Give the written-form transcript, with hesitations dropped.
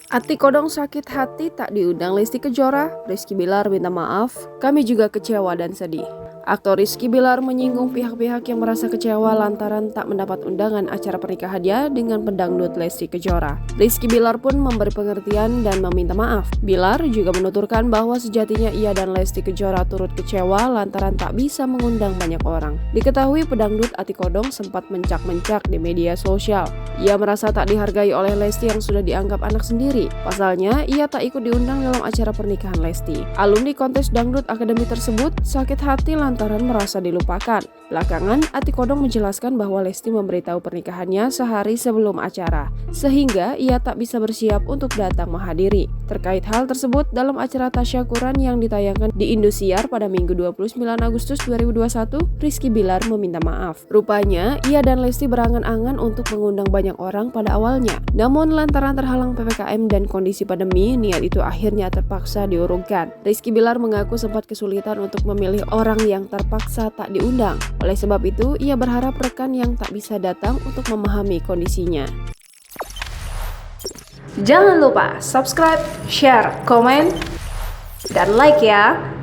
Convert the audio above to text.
Ati Kodong sakit hati tak diundang Lesti Kejora, Rizky Bilar minta maaf, kami juga kecewa dan sedih. Aktor Rizky Bilar menyinggung pihak-pihak yang merasa kecewa lantaran tak mendapat undangan acara pernikahannya dengan pedangdut Lesti Kejora. Rizky Bilar pun memberi pengertian dan meminta maaf. Bilar juga menuturkan bahwa sejatinya ia dan Lesti Kejora turut kecewa lantaran tak bisa mengundang banyak orang. Diketahui pedangdut Ati Kodong sempat mencak-mencak di media sosial. Ia merasa tak dihargai oleh Lesti yang sudah dianggap anak sendiri. Pasalnya, ia tak ikut diundang dalam acara pernikahan Lesti. Alumni kontes dangdut akademi tersebut sakit hati lantaran merasa dilupakan. Belakangan, Ati Kodong menjelaskan bahwa Lesti memberitahu pernikahannya sehari sebelum acara, sehingga ia tak bisa bersiap untuk datang menghadiri. Terkait hal tersebut, dalam acara tasyakuran yang ditayangkan di Indosiar pada Minggu 29 Agustus 2021, Rizky Bilar meminta maaf. Rupanya, ia dan Lesti berangan-angan untuk mengundang banyak orang pada awalnya. Namun, lantaran terhalang PPKM dan kondisi pandemi, niat itu akhirnya terpaksa diurungkan. Rizky Bilar mengaku sempat kesulitan untuk memilih orang yang terpaksa tak diundang. Oleh sebab itu, ia berharap rekan yang tak bisa datang untuk memahami kondisinya. Jangan lupa subscribe, share, komen, dan like ya!